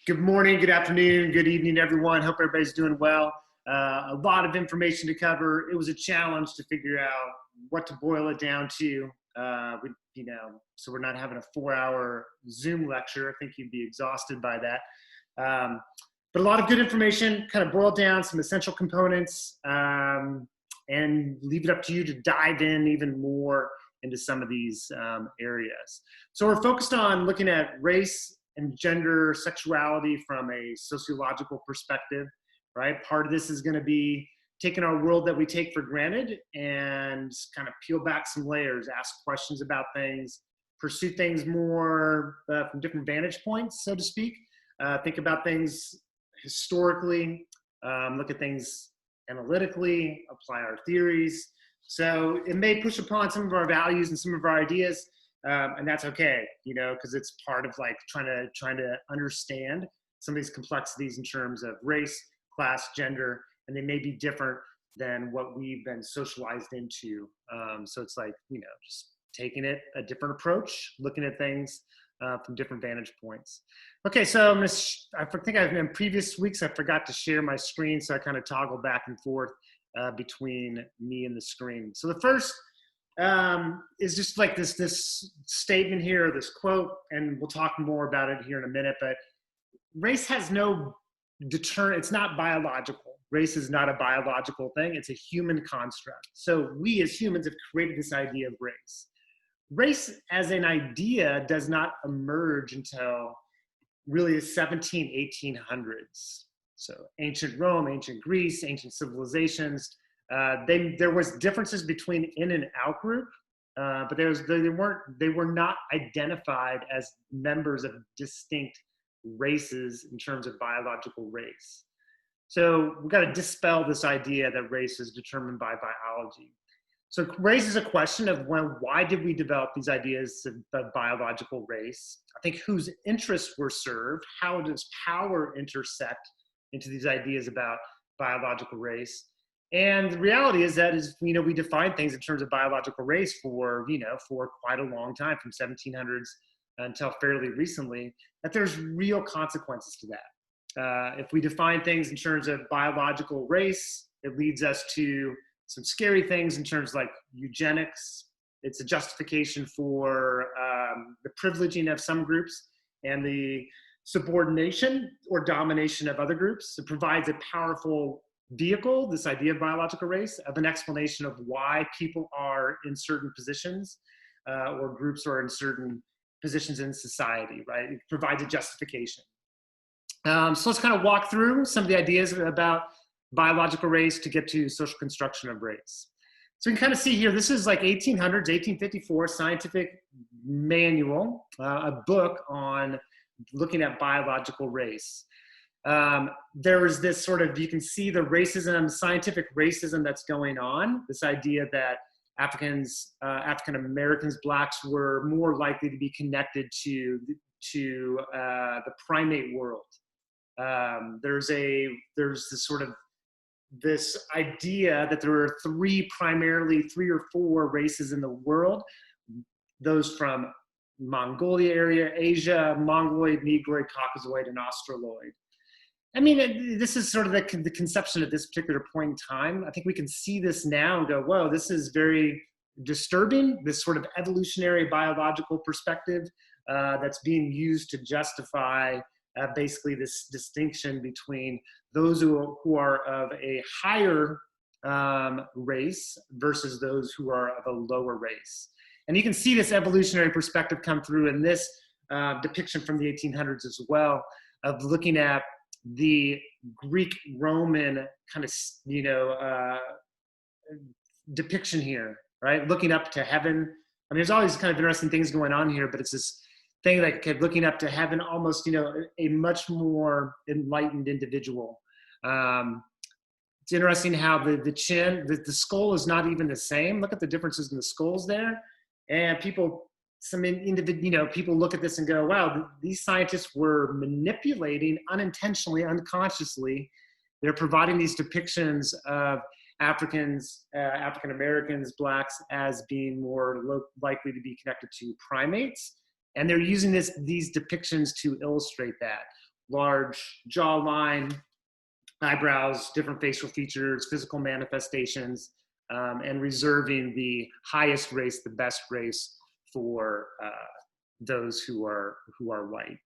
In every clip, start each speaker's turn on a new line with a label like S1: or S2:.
S1: Good morning, good afternoon, good evening, everyone. Hope everybody's doing well. A lot of information to cover. It was a challenge to figure out what to boil it down to. So we're not having a 4-hour Zoom lecture. I think you'd be exhausted by that. But a lot of good information, kind of boiled down some essential components, and leave it up to you to dive in even more into some of these areas. So we're focused on looking at race and gender, sexuality from a sociological perspective, right? Part of this is going to be taking our world that we take for granted and kind of peel back some layers, ask questions about things, pursue things more from different vantage points, so to speak. Think about things historically, look at things analytically, apply our theories. So it may push upon some of our values and some of our ideas, and that's okay, because it's part of like trying to understand some of these complexities in terms of race, class, gender, and they may be different than what we've been socialized into. So it's like, just taking it a different approach, looking at things from different vantage points. Okay, so I think in previous weeks, I forgot to share my screen, so I kind of toggle back and forth between me and the screen. So the first is just like this statement here, this quote, and we'll talk more about it here in a minute, but race has no deterrent, it's not biological. Race is not a biological thing, it's a human construct. So we as humans have created this idea of race. Race as an idea does not emerge until really the 1800s. So ancient Rome, ancient Greece, ancient civilizations, there was differences between in and out group, but they were not identified as members of distinct races in terms of biological race. So we've got to dispel this idea that race is determined by biology. So it raises a question of why did we develop these ideas of biological race? I think whose interests were served, how does power intersect into these ideas about biological race? And the reality is that we define things in terms of biological race for quite a long time, from 1700s until fairly recently, that there's real consequences to that. If we define things in terms of biological race, it leads us to some scary things in terms of like eugenics. It's a justification for the privileging of some groups and the subordination or domination of other groups. It provides a powerful vehicle, this idea of biological race, of an explanation of why people are in certain positions or groups are in certain positions in society, right? It provides a justification. So let's kind of walk through some of the ideas about biological race to get to social construction of race. So you can kind of see here, this is like 1800s, 1854 scientific manual, a book on looking at biological race. There is this sort of, you can see the racism, scientific racism that's going on, this idea that African Americans, Blacks were more likely to be connected to the primate world. There's this idea that there are three or four races in the world, those from Mongolia area, Asia, Mongoloid, Negroid, Caucasoid, and Australoid. I mean, this is sort of the conception at this particular point in time. I think we can see this now and go, whoa, this is very disturbing, this sort of evolutionary biological perspective that's being used to justify basically this distinction between those who are of a higher race versus those who are of a lower race. And you can see this evolutionary perspective come through in this depiction from the 1800s as well, of looking at the Greek-Roman kind of, depiction here, right? Looking up to heaven. I mean, there's all these kind of interesting things going on here, but it's this thing like looking up to heaven, almost, a much more enlightened individual. It's interesting how the chin, the skull is not even the same. Look at the differences in the skulls there. And people look at this and go, wow, these scientists were manipulating unintentionally, unconsciously. They're providing these depictions of African Americans, Blacks, as being more likely to be connected to primates. And they're using these depictions to illustrate that. large jawline, eyebrows, different facial features, physical manifestations, and reserving the highest race, the best race for those who are white.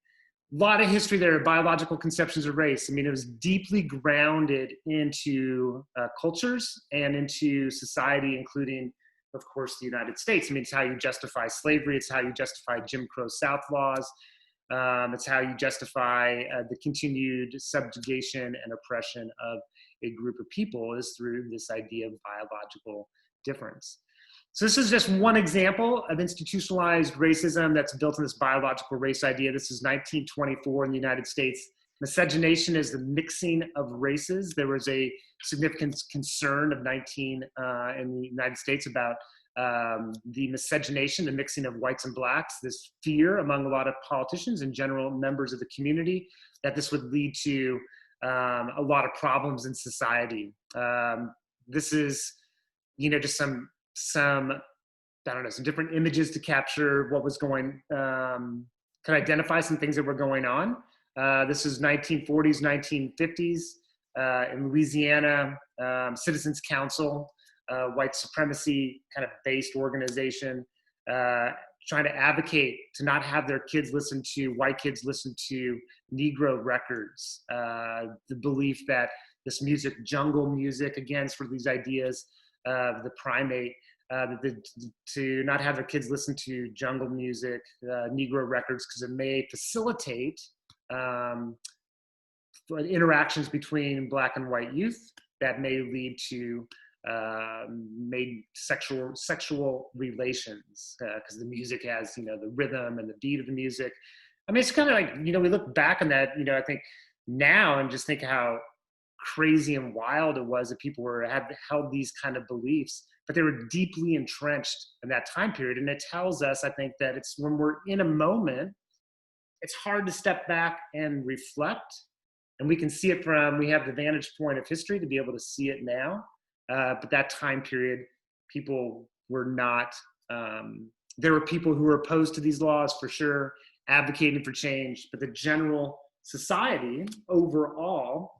S1: A lot of history there, biological conceptions of race. I mean, it was deeply grounded into cultures and into society, including, of course, the United States. I mean, it's how you justify slavery. It's how you justify Jim Crow South laws. It's how you justify the continued subjugation and oppression of a group of people, is through this idea of biological difference. So this is just one example of institutionalized racism that's built on this biological race idea. This is 1924 in the United States. Miscegenation is the mixing of races. There was a significant concern in the United States about the miscegenation, the mixing of whites and blacks, this fear among a lot of politicians and general members of the community that this would lead to a lot of problems in society. This is, just some I don't know, some different images to capture what was going, can identify some things that were going on. This is 1940s, 1950s in Louisiana, Citizens Council, white supremacy kind of based organization, trying to advocate to not have their kids white kids listen to Negro records. The belief that this music, jungle music, again, for these ideas of the primate, to not have their kids listen to jungle music, Negro records, because it may facilitate interactions between black and white youth that may lead to sexual relations, because the music has, the rhythm and the beat of the music. I mean, it's kind of like, we look back on that, I think now and just think how crazy and wild it was that people had held these kind of beliefs, but they were deeply entrenched in that time period. And it tells us, I think, that it's when we're in a moment, it's hard to step back and reflect. And we can see it we have the vantage point of history to be able to see it now. But that time period, people were not, there were people who were opposed to these laws for sure, advocating for change, but the general society overall,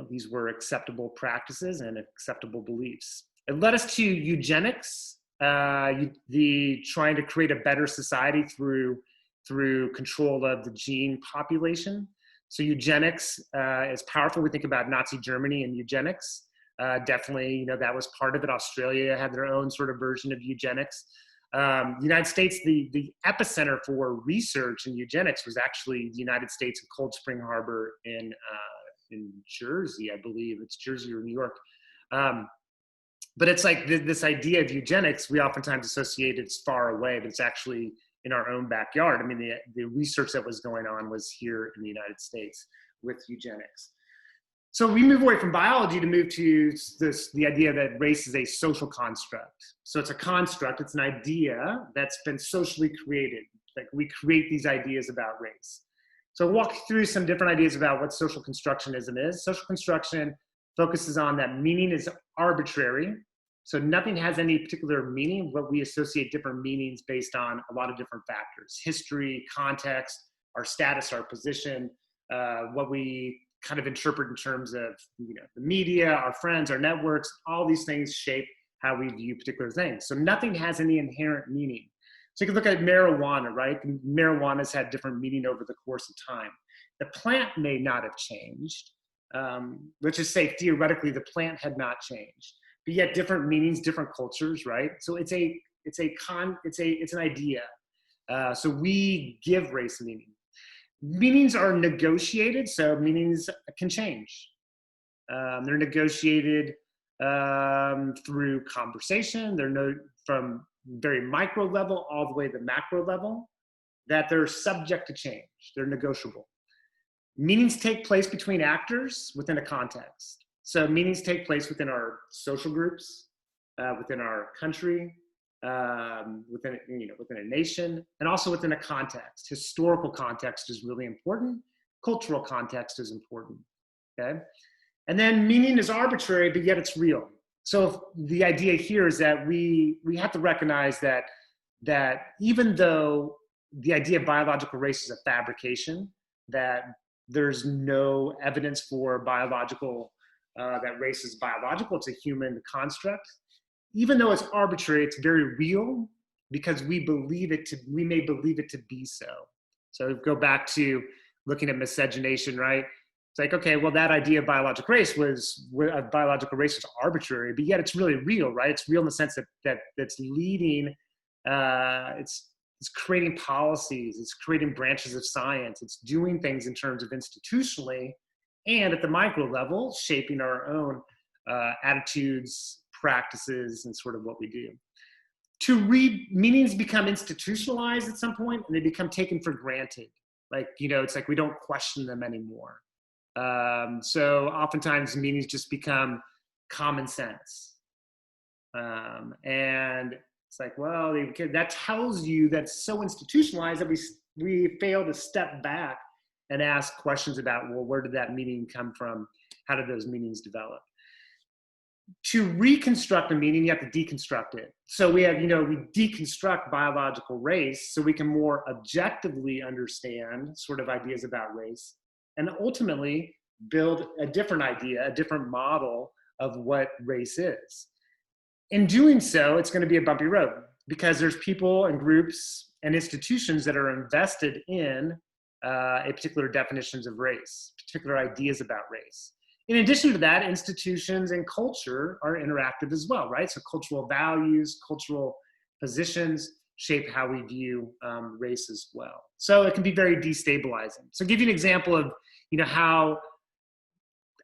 S1: these were acceptable practices and acceptable beliefs. It led us to eugenics, the trying to create a better society through control of the gene population. So eugenics is powerful. We think about Nazi Germany and eugenics. Definitely, that was part of it. Australia had their own sort of version of eugenics. The United States, the epicenter for research in eugenics was actually the United States and Cold Spring Harbor in Jersey, I believe. It's Jersey or New York. But it's like this idea of eugenics, we oftentimes associate it's far away, but it's actually in our own backyard. I mean, the research that was going on was here in the United States with eugenics. So we move away from biology to move to the idea that race is a social construct. So it's a construct, it's an idea that's been socially created. Like, we create these ideas about race. So I'll walk through some different ideas about what social constructionism is. Social construction focuses on that meaning is arbitrary. So nothing has any particular meaning, but we associate different meanings based on a lot of different factors: history, context, our status, our position, what we kind of interpret in terms of the media, our friends, our networks. All these things shape how we view particular things. So nothing has any inherent meaning. So you can look at marijuana, right? Marijuana's had different meaning over the course of time. The plant may not have changed. Let's just say theoretically the plant had not changed, but yet different meanings, different cultures, right? So it's an idea. So we give race meaning. Meanings are negotiated, so meanings can change. They're negotiated through conversation. They're from very micro level all the way to the macro level, that they're subject to change. They're negotiable. Meanings take place between actors within a context. So meanings take place within our social groups, within our country, within a nation, and also within a context. Historical context is really important. Cultural context is important. Okay, and then meaning is arbitrary, but yet it's real. So the idea here is that we have to recognize that even though the idea of biological race is a fabrication, that there's no evidence for biological, that race is biological, it's a human construct. Even though it's arbitrary, it's very real because we may believe it to be so. So go back to looking at miscegenation, right? It's like, okay, well, that idea of biological race was arbitrary, but yet it's really real, right? It's real in the sense that that's leading, it's creating policies, it's creating branches of science, it's doing things in terms of institutionally and at the micro level, shaping our own attitudes, practices, and sort of what we do. Meanings become institutionalized at some point, and they become taken for granted. Like, it's like we don't question them anymore. So oftentimes meanings just become common sense. And it's like, well, that tells you that's so institutionalized that we fail to step back and ask questions about, well, where did that meaning come from? How did those meanings develop? To reconstruct a meaning, you have to deconstruct it. So we deconstruct biological race so we can more objectively understand sort of ideas about race and ultimately build a different idea, a different model of what race is. In doing so, it's going to be a bumpy road because there's people and groups and institutions that are invested in a particular definitions of race, particular ideas about race. In addition to that, institutions and culture are interactive as well, right? So cultural values, cultural positions shape how we view race as well. So it can be very destabilizing. So I'll give you an example of how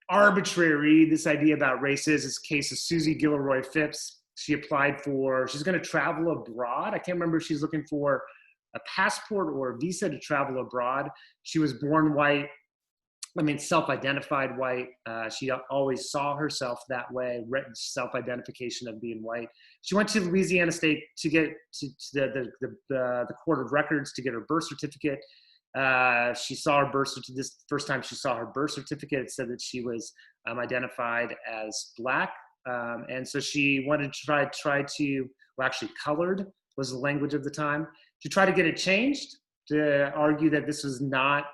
S1: arbitrary this idea about race is. This case of Susie Gilroy Phipps. She's going to travel abroad. I can't remember if she's looking for a passport or a visa to travel abroad. She was born white. Self-identified white. She always saw herself that way, self-identification of being white. She went to Louisiana State to get to the Court of Records to get her birth certificate. She saw her birth certificate. This first time she saw her birth certificate, it said that she was identified as Black. And so she wanted to actually colored was the language of the time. She tried to get it changed to argue that this was not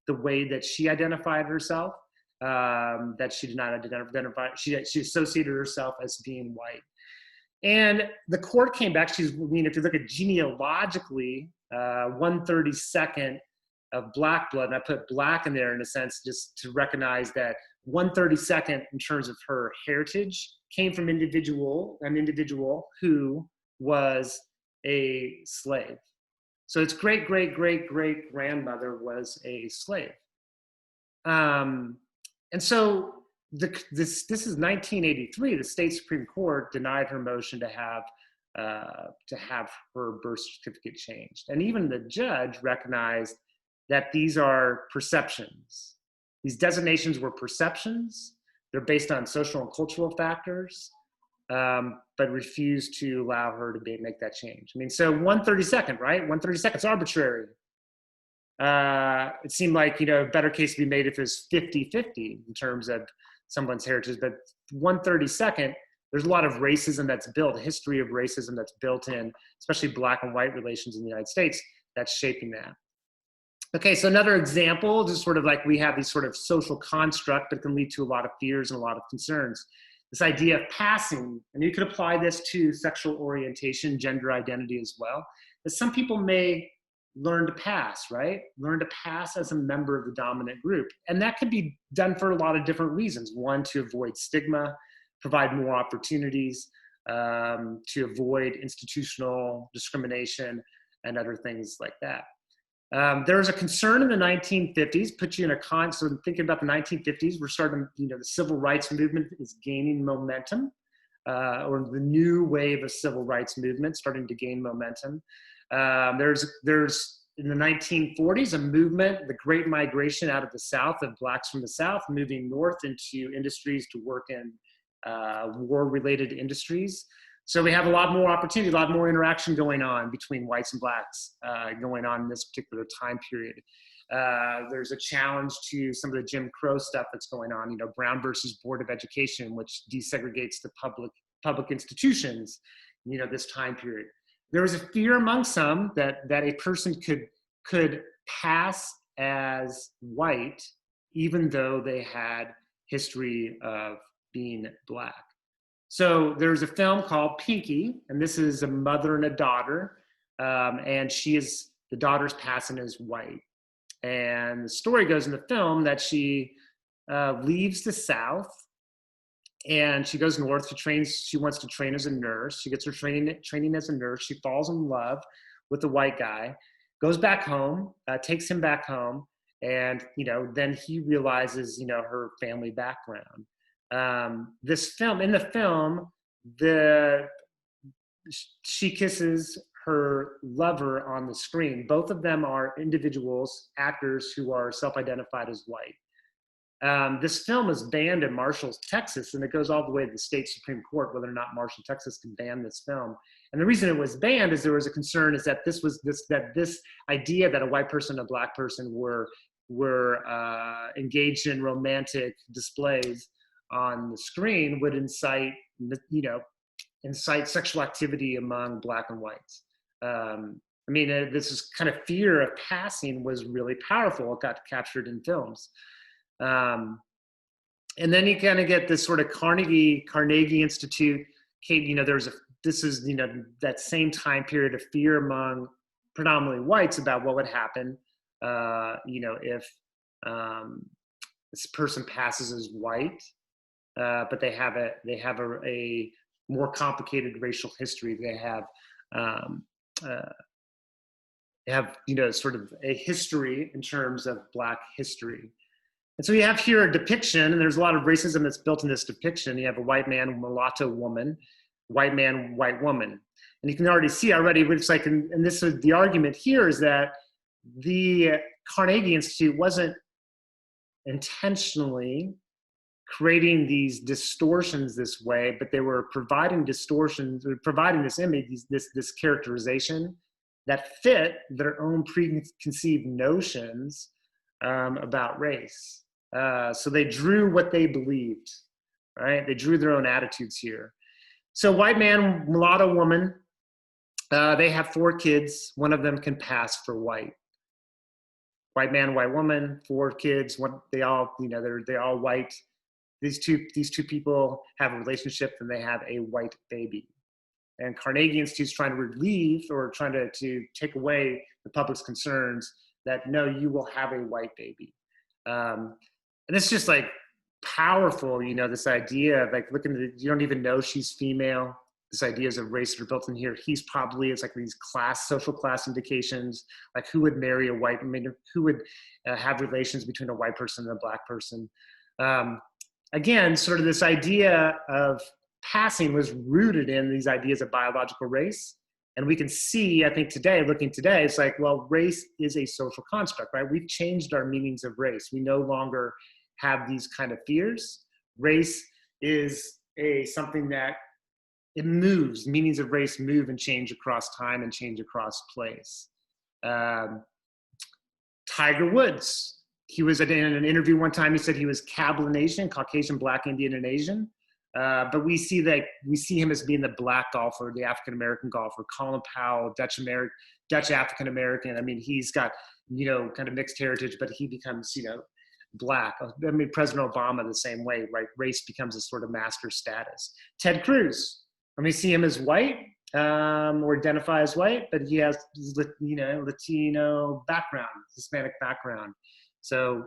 S1: the way that she identified herself, that she did not identify, she associated herself as being white. And the court came back, if you look at genealogically, 1/32 of Black blood, and I put Black in there in a sense just to recognize that 1/32 in terms of her heritage came from an individual who was a slave. So its great-great-great-great-grandmother was a slave. And so this is 1983. The state Supreme Court denied her motion to have her birth certificate changed. And even the judge recognized that these are perceptions. These designations were perceptions. They're based on social and cultural factors. But refused to allow her to make that change. So 1/32, right? 1/32 is arbitrary. It seemed like, a better case to be made if it was 50-50 in terms of someone's heritage, but 1/32, there's a lot of racism that's built, a history of racism that's built in, especially Black and white relations in the United States, that's shaping that. Okay, so another example, just sort of like we have these sort of social construct that can lead to a lot of fears and a lot of concerns. This idea of passing, and you could apply this to sexual orientation, gender identity as well, that some people may learn to pass, right? Learn to pass as a member of the dominant group. And that could be done for a lot of different reasons. One, to avoid stigma, provide more opportunities, to avoid institutional discrimination and other things like that. There was a concern in the 1950s, put you in so thinking about the 1950s, we're starting, the civil rights movement is gaining momentum, or the new wave of civil rights movement starting to gain momentum. There's in the 1940s, a movement, the Great Migration out of the South of Blacks from the South, moving north into industries to work in war-related industries. So we have a lot more opportunity, a lot more interaction going on between whites and Blacks going on in this particular time period. There's a challenge to some of the Jim Crow stuff that's going on, Brown versus Board of Education, which desegregates the public institutions, this time period. there was a fear among some that a person could pass as white, even though they had history of being black. So there's a film called Pinky, and this is a mother and a daughter, and the daughter's passing as white. And the story goes in the film that she leaves the South and she goes north. She wants to train as a nurse. She gets her training as a nurse. She falls in love with the white guy, goes back home, takes him back home, and then he realizes her family background. In the film, she kisses her lover on the screen. Both of them are individuals, actors who are self-identified as white. This film is banned in Marshall, Texas, and it goes all the way to the state Supreme Court whether or not Marshall, Texas can ban this film. And the reason it was banned is there was a concern is that this idea that a white person and a black person were engaged in romantic displays on the screen would incite sexual activity among black and whites. This is kind of fear of passing was really powerful. It got captured in films. And then you kind of get this sort of Carnegie Institute. That same time period of fear among predominantly whites about what would happen, if this person passes as white, but they have a more complicated racial history. They have sort of a history in terms of black history. And so you have here a depiction, and there's a lot of racism that's built in this depiction. You have a white man, mulatto woman, white man, white woman. And you can already see it's like, and this is the argument here is that the Carnegie Institute wasn't intentionally creating these distortions this way, but they were providing distortions, providing this image, this characterization that fit their own preconceived notions about race. So they drew what they believed, right? They drew their own attitudes here. So white man, mulatto woman, they have 4 kids. One of them can pass for white. White man, white woman, 4 kids. They all white. These two people have a relationship and they have a white baby. And Carnegie Institute's trying to relieve or trying to take away the public's concerns that no, you will have a white baby. And it's just like powerful, this idea of like you don't even know she's female. This ideas of race are built in here. It's like these social class indications, like who would marry a white, who would have relations between a white person and a black person. Again, sort of this idea of passing was rooted in these ideas of biological race. And we can see, I think looking today, it's like, well, race is a social construct, right? We've changed our meanings of race. We no longer have these kind of fears. Race is something that it moves. Meanings of race move and change across time and change across place. Tiger Woods, he was in an interview one time, he said he was Cablinasian, Caucasian, Black, Indian, and Asian. But we see him as being the Black golfer, the African-American golfer. Colin Powell, Dutch African-American. He's got, kind of mixed heritage, but he becomes, Black. President Obama the same way, right? Race becomes a sort of master status. Ted Cruz, see him as white or identify as white, but he has, Latino background, Hispanic background. So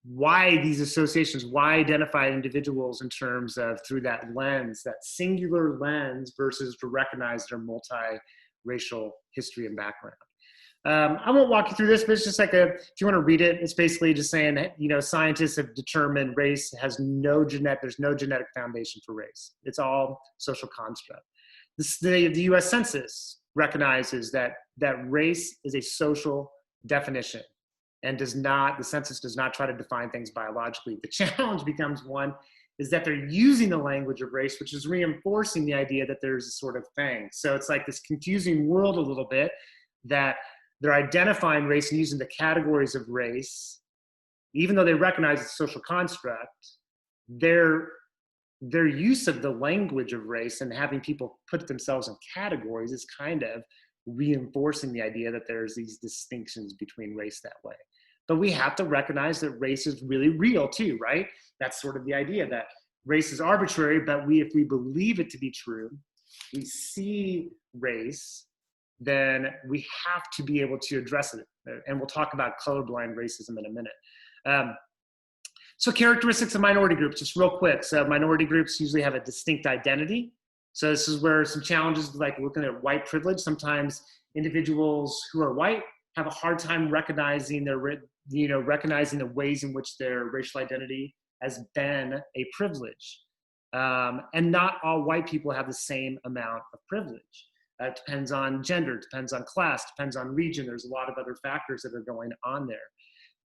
S1: why these associations, why identify individuals in terms of through that lens, that singular lens versus to recognize their multi-racial history and background. I won't walk you through this, but it's just like if you want to read it, it's basically just saying, scientists have determined race there's no genetic foundation for race. It's all social construct. The US Census recognizes that race is a social definition and the census does not try to define things biologically. The challenge becomes is that they're using the language of race, which is reinforcing the idea that there's a sort of thing. So it's like this confusing world a little bit that they're identifying race and using the categories of race, even though they recognize it's a social construct, they're their use of the language of race and having people put themselves in categories is kind of reinforcing the idea that there's these distinctions between race that way. But we have to recognize that race is really real too, right? That's sort of the idea that race is arbitrary, but if we believe it to be true, we see race, then we have to be able to address it. And we'll talk about colorblind racism in a minute. So characteristics of minority groups, just real quick. So minority groups usually have a distinct identity. So this is where some challenges, like looking at white privilege. Sometimes individuals who are white have a hard time recognizing recognizing the ways in which their racial identity has been a privilege. And not all white people have the same amount of privilege. It depends on gender, depends on class, depends on region. There's a lot of other factors that are going on there.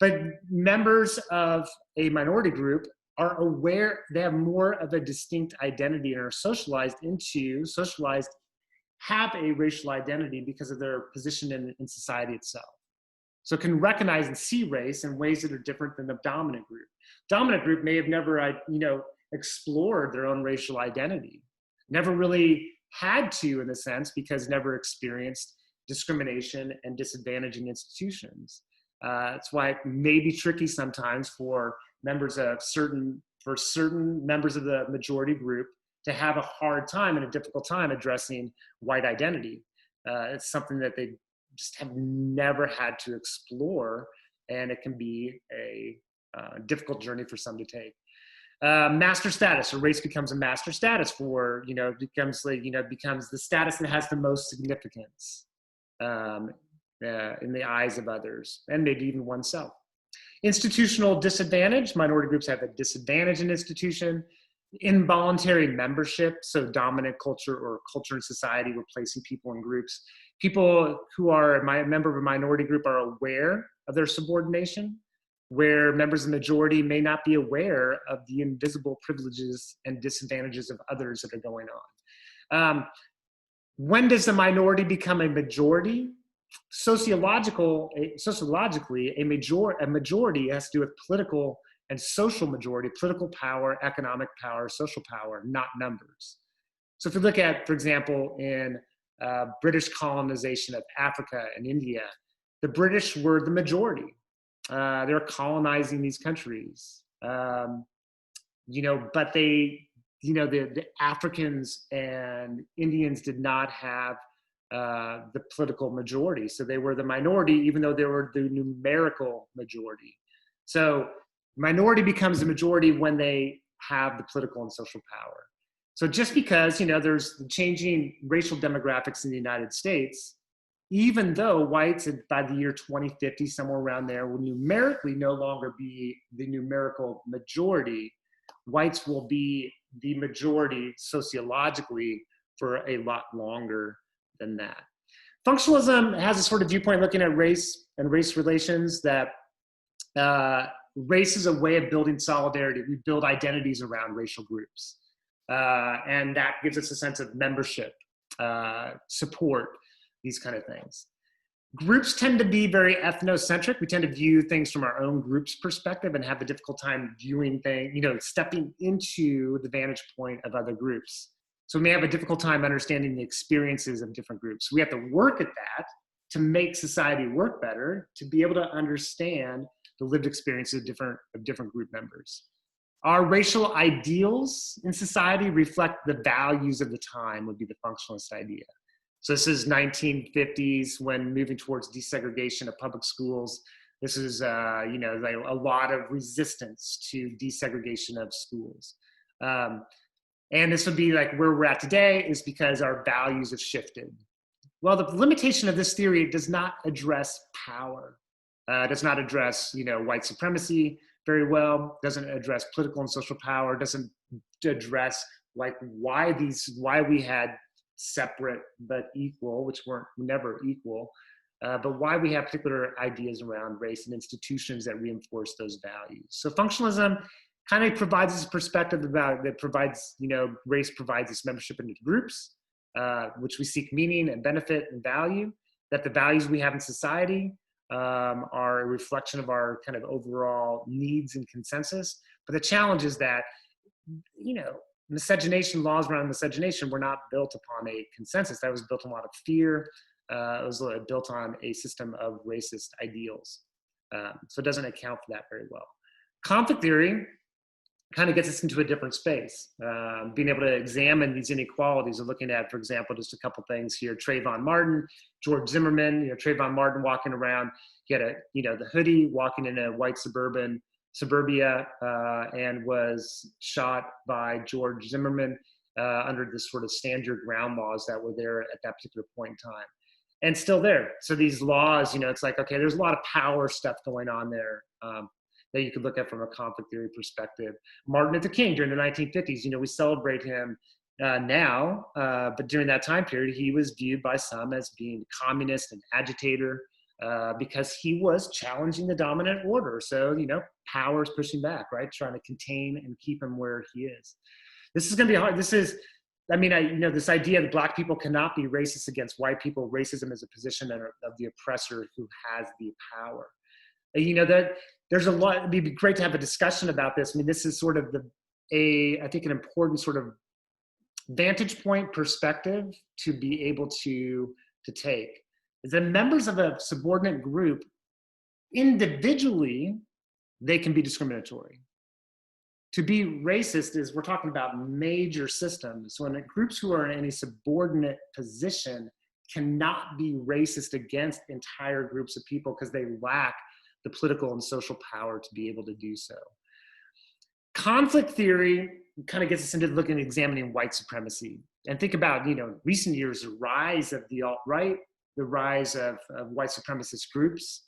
S1: But members of a minority group are aware, they have more of a distinct identity and are socialized, have a racial identity because of their position in society itself. So can recognize and see race in ways that are different than the dominant group. Dominant group may have never, explored their own racial identity, never really had to in a sense because never experienced discrimination and disadvantaging institutions. That's why it may be tricky sometimes for certain members of the majority group to have a hard time and a difficult time addressing white identity. It's something that they just have never had to explore, and it can be a difficult journey for some to take. Master status, or race becomes a master status for, becomes the status that has the most significance in the eyes of others, and maybe even oneself. Institutional disadvantage, minority groups have a disadvantage in institution. Involuntary membership, so dominant culture or culture in society replacing people in groups. People who are a member of a minority group are aware of their subordination, where members of the majority may not be aware of the invisible privileges and disadvantages of others that are going on. When does the minority become a majority? Sociologically, a majority has to do with political and social majority, political power, economic power, social power, not numbers. So if you look at, for example, in British colonization of Africa and India, the British were the majority. They're colonizing these countries, but the Africans and Indians did not have the political majority. So they were the minority, even though they were the numerical majority. So minority becomes a majority when they have the political and social power. So just because, there's changing racial demographics in the United States, even though whites by the year 2050, somewhere around there, will numerically no longer be the numerical majority, whites will be the majority sociologically for a lot longer than that. Functionalism has a sort of viewpoint looking at race and race relations that race is a way of building solidarity. We build identities around racial groups. And that gives us a sense of membership, support, these kind of things. Groups tend to be very ethnocentric. We tend to view things from our own group's perspective and have a difficult time viewing things, stepping into the vantage point of other groups. So we may have a difficult time understanding the experiences of different groups. We have to work at that to make society work better, to be able to understand the lived experiences of different group members. Our racial ideals in society reflect the values of the time, would be the functionalist idea. So this is 1950s when moving towards desegregation of public schools. This is, like a lot of resistance to desegregation of schools. And this would be like where we're at today is because our values have shifted. Well, the limitation of this theory does not address power. Does not address, white supremacy very well, doesn't address political and social power, doesn't address like why we had separate but equal, which weren't never equal, but why we have particular ideas around race and institutions that reinforce those values. So functionalism kind of provides this perspective about that provides, race provides this membership into groups, which we seek meaning and benefit and value, that the values we have in society are a reflection of our kind of overall needs and consensus. But the challenge is that, miscegenation laws around miscegenation were not built upon a consensus. That was built on a lot of fear. It was built on a system of racist ideals. So it doesn't account for that very well. Conflict theory kind of gets us into a different space. Being able to examine these inequalities and looking at, for example, just a couple things here. Trayvon Martin, George Zimmerman, Trayvon Martin walking around, he had the hoodie, walking in a white suburbia, and was shot by George Zimmerman under this sort of stand your ground laws that were there at that particular point in time. And still there. So these laws, it's like, okay, there's a lot of power stuff going on there that you could look at from a conflict theory perspective. Martin Luther King during the 1950s, we celebrate him now, but during that time period, he was viewed by some as being communist and agitator because he was challenging the dominant order. So, power is pushing back, right? Trying to contain and keep him where he is. This is going to be hard. This idea that Black people cannot be racist against white people. Racism is a position of the oppressor who has the power. That there's a lot. It'd be great to have a discussion about this. I mean, this is sort of I think an important sort of vantage point perspective to be able to take. Is that members of a subordinate group, individually, they can be discriminatory. To be racist is, we're talking about major systems. When groups who are in a subordinate position cannot be racist against entire groups of people because they lack the political and social power to be able to do so. Conflict theory kind of gets us into looking at examining white supremacy. And think about, recent years, the rise of the alt-right, the rise of white supremacist groups.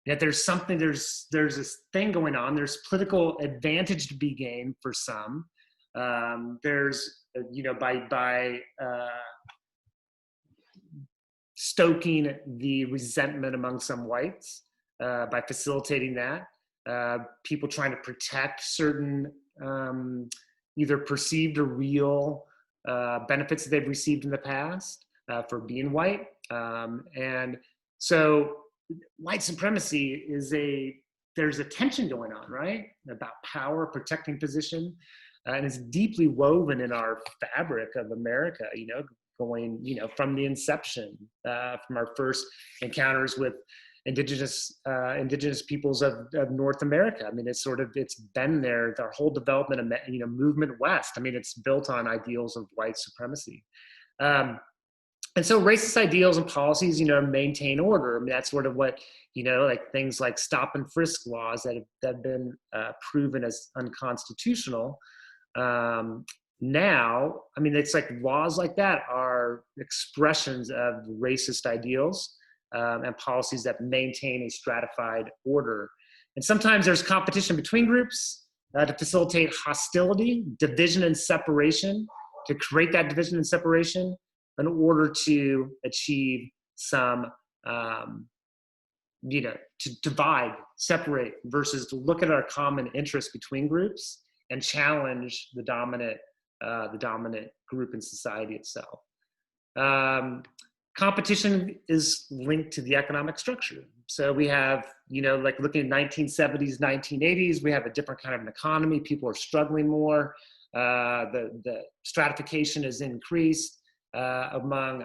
S1: Yet there's this thing going on. There's political advantage to be gained for some. There's, by stoking the resentment among some whites, by facilitating that, people trying to protect certain either perceived or real benefits that they've received in the past for being white. And so white supremacy there's a tension going on, right? About power, protecting position, and it's deeply woven in our fabric of America, going, from the inception, from our first encounters with indigenous peoples of North America. I mean, it's been there, our whole development of, movement west. I mean, it's built on ideals of white supremacy. And so racist ideals and policies, maintain order. I mean, that's sort of what, like things like stop and frisk laws that have been proven as unconstitutional. Now, I mean, it's like laws like that are expressions of racist ideals and policies that maintain a stratified order. And sometimes there's competition between groups to facilitate hostility, division and separation, to create that division and separation in order to achieve some, to divide, separate, versus to look at our common interests between groups and challenge the dominant group in society itself. Competition is linked to the economic structure. So we have, like looking at 1970s, 1980s, we have a different kind of an economy. People are struggling more. The stratification has increased among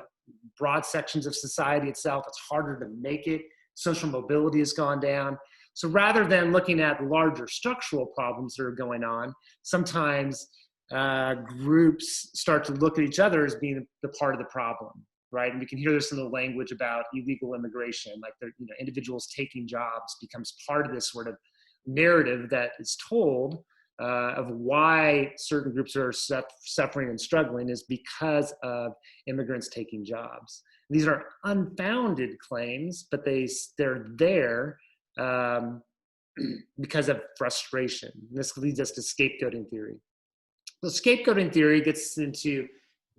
S1: broad sections of society itself. It's harder to make it. Social mobility has gone down. So rather than looking at larger structural problems that are going on, sometimes groups start to look at each other as being the part of the problem, right? And we can hear this in the language about illegal immigration, like individuals taking jobs becomes part of this sort of narrative that is told of why certain groups are suffering and struggling is because of immigrants taking jobs. These are unfounded claims, but they're there because of frustration. This leads us to scapegoating theory. So scapegoating theory gets into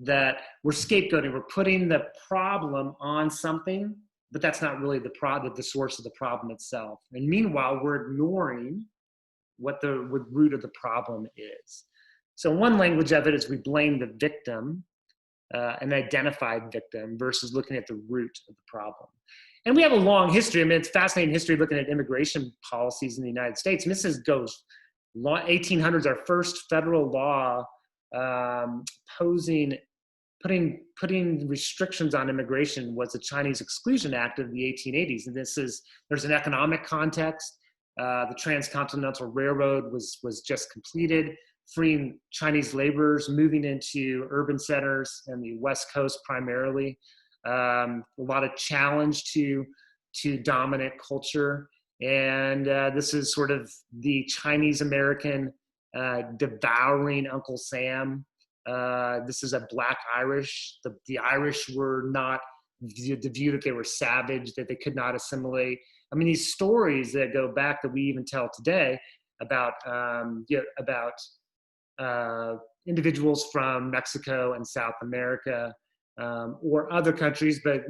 S1: that we're scapegoating, we're putting the problem on something, but that's not really the source of the problem itself. And meanwhile, we're ignoring what the root of the problem is. So one language of it is we blame the victim, an identified victim, versus looking at the root of the problem. And we have a long history. I mean, it's fascinating history looking at immigration policies in the United States. And this goes 1800s, our first federal law posing, putting restrictions on immigration was the Chinese Exclusion Act of the 1880s. And there's an economic context. The Transcontinental Railroad was just completed, freeing Chinese laborers, moving into urban centers and the West Coast primarily. A lot of challenge to dominant culture. And this is sort of the Chinese American devouring Uncle Sam. This is a Black Irish. The Irish were not the view that they were savage, that they could not assimilate. I mean, these stories that go back that we even tell today about individuals from Mexico and South America or other countries, but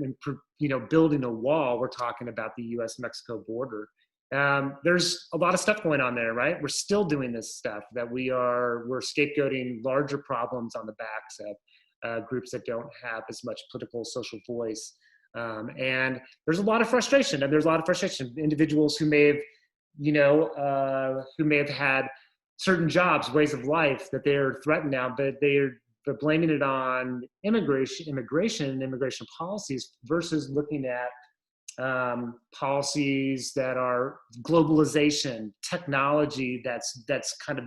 S1: building a wall, we're talking about the U.S.-Mexico border. There's a lot of stuff going on there, right? We're still doing this stuff that we're scapegoating larger problems on the backs of groups that don't have as much political social voice. And there's a lot of frustration, individuals who may have had certain jobs, ways of life that they're threatened now, but they're blaming it on immigration policies versus looking at policies that are globalization, technology that's kind of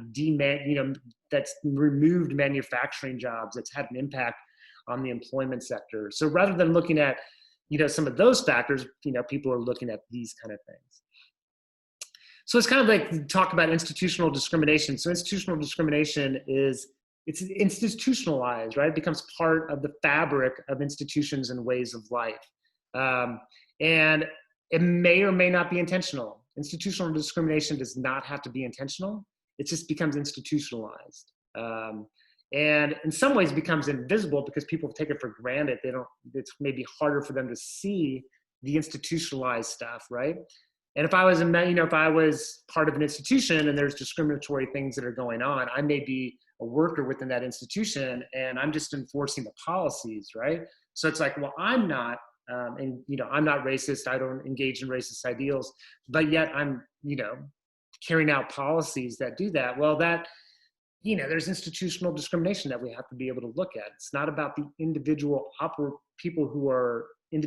S1: that's removed manufacturing jobs, that's had an impact on the employment sector. So rather than looking at some of those factors, people are looking at these kind of things. So it's kind of like talk about institutional discrimination. So institutional discrimination it's institutionalized, right? It becomes part of the fabric of institutions and ways of life. And it may or may not be intentional. Institutional discrimination does not have to be intentional. It just becomes institutionalized. And in some ways becomes invisible because people take it for granted. It's maybe harder for them to see the institutionalized stuff, right? And if I was part of an institution and there's discriminatory things that are going on, I may be a worker within that institution and I'm just enforcing the policies, right? So it's like, well, I'm not racist. I don't engage in racist ideals, but yet I'm, carrying out policies that do that. Well, there's institutional discrimination that we have to be able to look at. It's not about the individual people who are the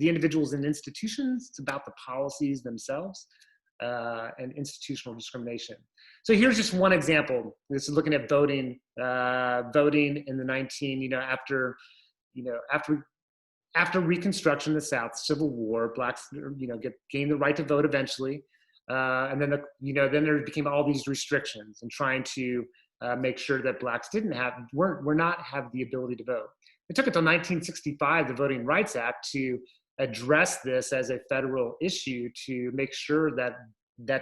S1: individuals in institutions. It's about the policies themselves and institutional discrimination. So here's just one example. This is looking at voting in the after Reconstruction in the South, Civil War, blacks, gained the right to vote eventually. And then, then there became all these restrictions and trying to make sure that blacks were not have the ability to vote. It took until 1965, the Voting Rights Act, to address this as a federal issue to make sure that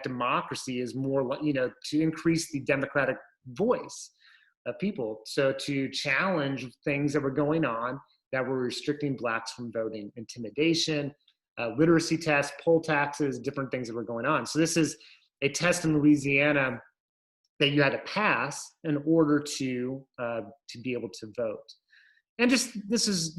S1: democracy is more, to increase the democratic voice of people. So to challenge things that were going on that were restricting blacks from voting, intimidation, literacy tests, poll taxes, different things that were going on. So this is a test in Louisiana that you had to pass in order to be able to vote. And this is,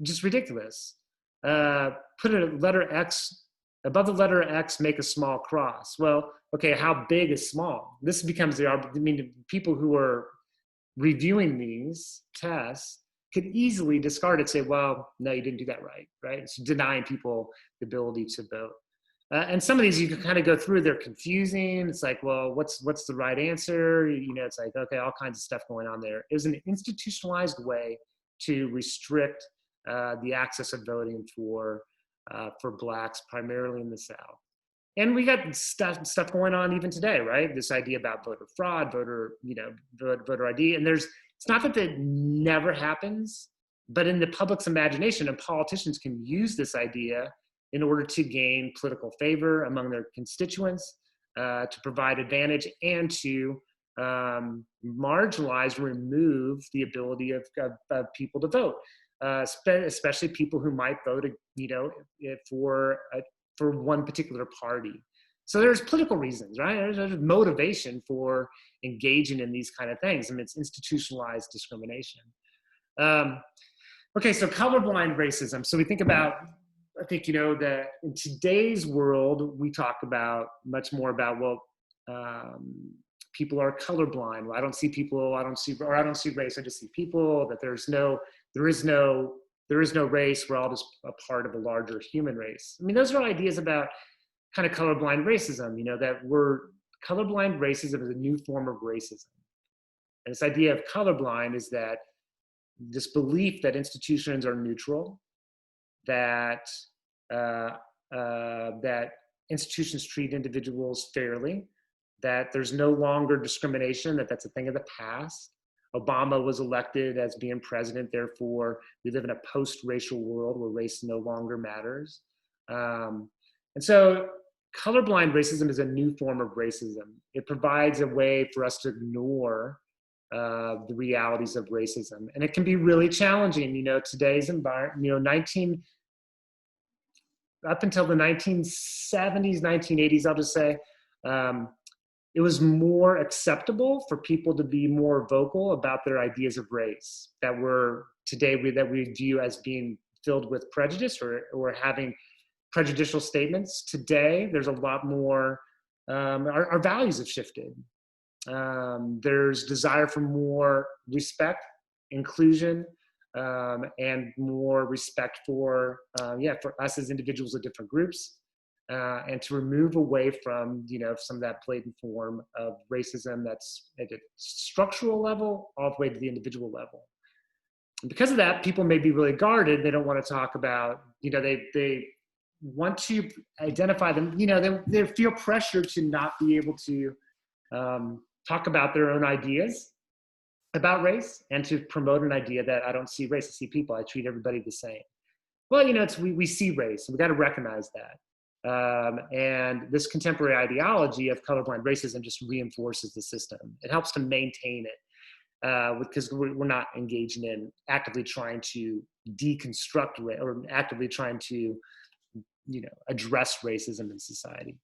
S1: just ridiculous. Put a letter X, above the letter X, make a small cross. Well, okay, how big is small? This becomes people who are reviewing these tests could easily discard it, say, well, no, you didn't do that right, right? It's denying people the ability to vote. And some of these you can kind of go through, they're confusing. It's like, well, what's the right answer? It's like, okay, all kinds of stuff going on there. It was an institutionalized way to restrict the access of voting for blacks, primarily in the South. And we got stuff going on even today, right? This idea about voter fraud, voter ID. And it's not that that never happens, but in the public's imagination, and politicians can use this idea in order to gain political favor among their constituents, to provide advantage, and to marginalize, remove the ability of people to vote, especially people who might vote, for one particular party. So there's political reasons, right? There's motivation for engaging in these kind of things. I mean, it's institutionalized discrimination. Okay, so colorblind racism. So we think about, I think, that in today's world, we talk about much more about, people are colorblind. I don't see people, I don't see race, I just see people, that there is no race, we're all just a part of a larger human race. I mean, those are ideas about kind of colorblind racism, that colorblind racism is a new form of racism. And this idea of colorblind is that this belief that institutions are neutral, that that institutions treat individuals fairly, that there's no longer discrimination, that's a thing of the past. Obama was elected as being president, therefore we live in a post-racial world where race no longer matters. And so colorblind racism is a new form of racism. It provides a way for us to ignore the realities of racism. And it can be really challenging, today's environment, up until the 1970s, 1980s, I'll just say, it was more acceptable for people to be more vocal about their ideas of race that we view as being filled with prejudice or having prejudicial statements. Today, there's a lot more, our values have shifted. There's desire for more respect, inclusion, and more respect for us as individuals of different groups, and to remove away from, some of that blatant form of racism that's at a structural level all the way to the individual level. And because of that, people may be really guarded. They don't want to talk about, they want to identify them, they feel pressure to not be able to talk about their own ideas about race and to promote an idea that I don't see race, I see people, I treat everybody the same. Well, we see race, and we got to recognize that. And this contemporary ideology of colorblind racism just reinforces the system. It helps to maintain it because we're not engaging in actively trying to deconstruct or actively trying to, address racism in society,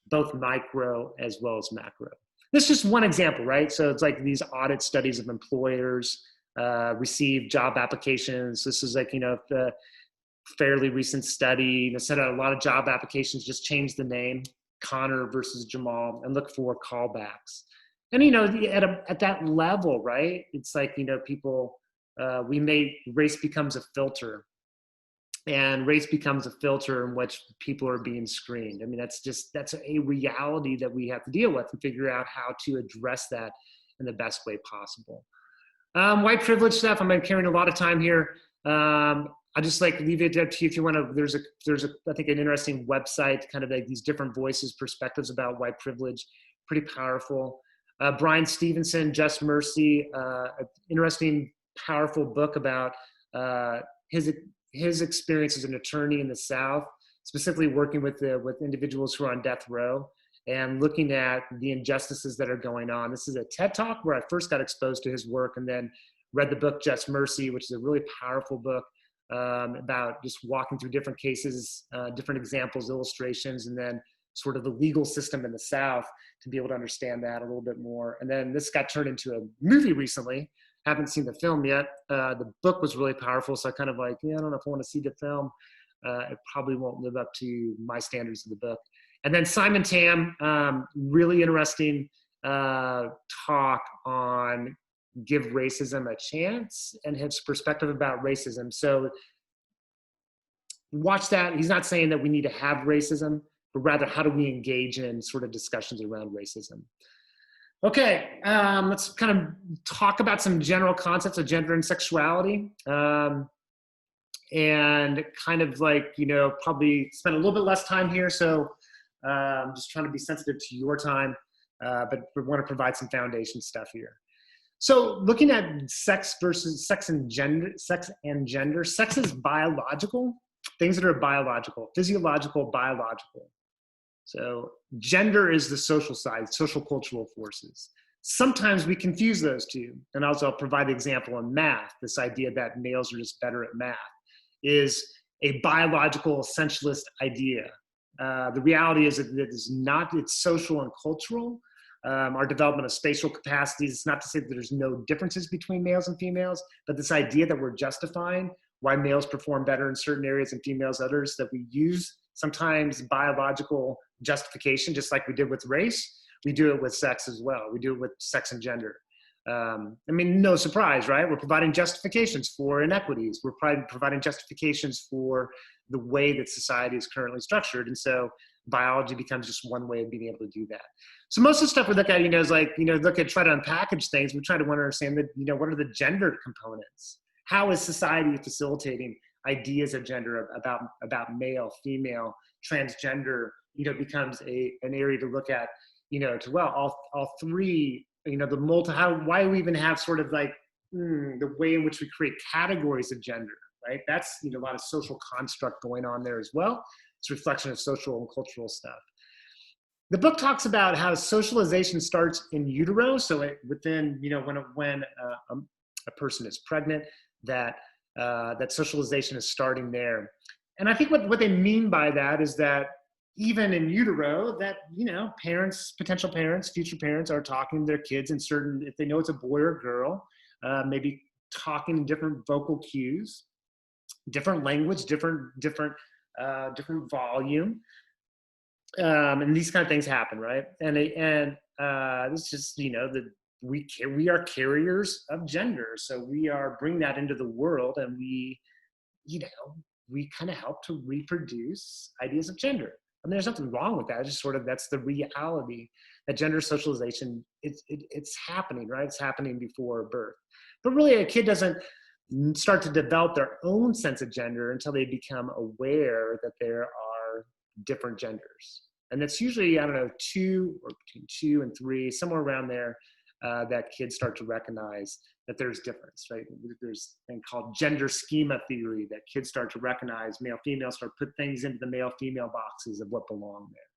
S1: both micro as well as macro. This is just one example, right? So it's like these audit studies of employers receive job applications. This is like, the fairly recent study, said a lot of job applications just change the name, Connor versus Jamal, and look for callbacks. And, at that level, right? It's like, people, race becomes a filter. And race becomes a filter in which people are being screened. I mean, that's a reality that we have to deal with and figure out how to address that in the best way possible. White privilege stuff, I'm carrying a lot of time here. I'll just leave it up to you if you want to. There's I think an interesting website, kind of like these different voices, perspectives about white privilege, pretty powerful. Brian Stevenson, Just Mercy, an interesting, powerful book about his experience as an attorney in the South, specifically working with individuals who are on death row and looking at the injustices that are going on. This is a TED Talk where I first got exposed to his work and then read the book Just Mercy, which is a really powerful book about just walking through different cases, different examples, illustrations, and then sort of the legal system in the South to be able to understand that a little bit more. And then this got turned into a movie recently. Haven't seen the film yet. The book was really powerful, so I kind of I don't know if I want to see the film. It probably won't live up to my standards of the book. And then Simon Tam, really interesting talk on Give Racism a Chance and his perspective about racism. So watch that. He's not saying that we need to have racism, but rather how do we engage in sort of discussions around racism. Okay, let's kind of talk about some general concepts of gender and sexuality, and kind of probably spend a little bit less time here. So I'm just trying to be sensitive to your time, but we want to provide some foundation stuff here. So looking at sex and gender. Sex is biological, things that are biological, physiological, biological. So gender is the social side, social cultural forces. Sometimes we confuse those two. And also I'll provide the example in math. This idea that males are just better at math is a biological essentialist idea. The reality is that it is not, it's social and cultural. Our development of spatial capacities, it's not to say that there's no differences between males and females, but this idea that we're justifying why males perform better in certain areas and females others, that we use sometimes biological justification, just like we did with race, we do it with sex as well. We do it with sex and gender. I mean, no surprise, right? We're providing justifications for inequities. We're providing justifications for the way that society is currently structured. And so biology becomes just one way of being able to do that. So most of the stuff we look at, is like, try to unpackage things. We try to understand that, what are the gender components? How is society facilitating ideas of gender about male, female, transgender, becomes an area to look at, all three, why we even have sort of like the way in which we create categories of gender, right? That's, a lot of social construct going on there as well. It's a reflection of social and cultural stuff. The book talks about how socialization starts in utero. So within, when a person is pregnant, that socialization is starting there. And I think what they mean by that is that even in utero, that, parents, potential parents, future parents are talking to their kids in certain, if they know it's a boy or a girl, maybe talking in different vocal cues, different language, different volume. And these kind of things happen, right? And it's just, we are carriers of gender. So we are bringing that into the world, and we kind of help to reproduce ideas of gender. I mean, there's nothing wrong with that. It's just sort of, that's the reality, that gender socialization, it's happening, right? It's happening before birth. But really, a kid doesn't start to develop their own sense of gender until they become aware that there are different genders. And that's usually, between 2 and 3, somewhere around there, that kids start to recognize that there's difference, right? There's a thing called gender schema theory, that kids start to recognize male, female, start to put things into the male, female boxes of what belong there.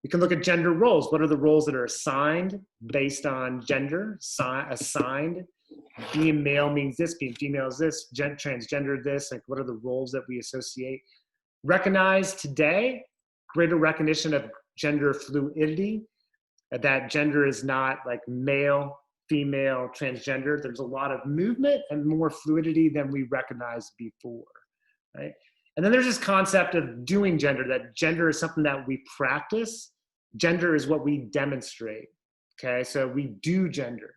S1: We can look at gender roles. What are the roles that are assigned based on gender? Assigned, being male means this, being female is this, transgender this, like what are the roles that we associate? Recognize today, greater recognition of gender fluidity, that gender is not like male, female, transgender. There's a lot of movement and more fluidity than we recognized before, right? And then there's this concept of doing gender, that gender is something that we practice. Gender is what we demonstrate, okay? So we do gender.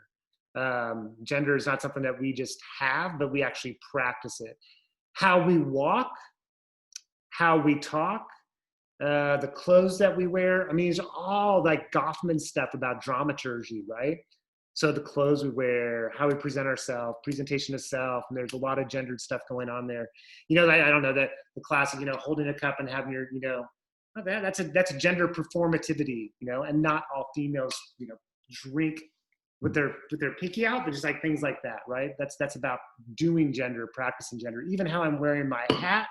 S1: Gender is not something that we just have, but we actually practice it. How we walk, how we talk, the clothes that we wear. I mean, it's all like Goffman stuff about dramaturgy, right? So the clothes we wear, how we present ourselves, presentation of self, and there's a lot of gendered stuff going on there. I don't know, that the classic, holding a cup and having your, that's a gender performativity, and not all females, drink with their pinky out, but just like things like that, right? That's about doing gender, practicing gender. Even how I'm wearing my hat,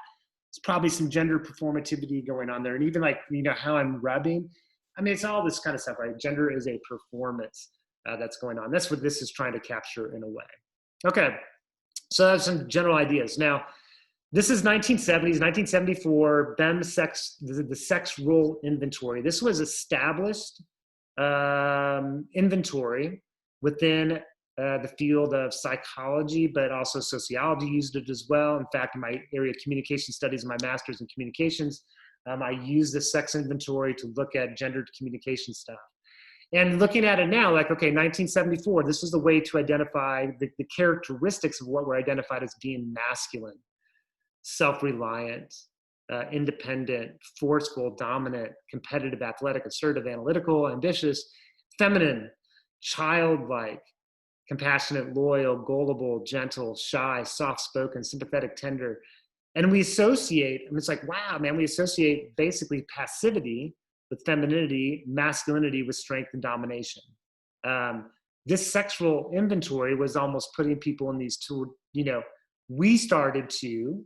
S1: it's probably some gender performativity going on there. And even like, how I'm rubbing. I mean, it's all this kind of stuff, right? Gender is a performance that's going on. That's what this is trying to capture in a way. Okay, so that's some general ideas. Now, this is 1970s, 1974, the sex role inventory. This was established inventory within the field of psychology, but also sociology used it as well. In fact, in my area of communication studies, my master's in communications, I use the sex inventory to look at gendered communication stuff. And looking at it now, like, okay, 1974, this is the way to identify the characteristics of what were identified as being masculine: self-reliant, independent, forceful, dominant, competitive, athletic, assertive, analytical, ambitious; feminine, childlike, compassionate, loyal, gullible, gentle, shy, soft-spoken, sympathetic, tender. And we associate, it's like, wow, man, we associate basically passivity with femininity, masculinity with strength and domination. This sexual inventory was almost putting people in these two, we started to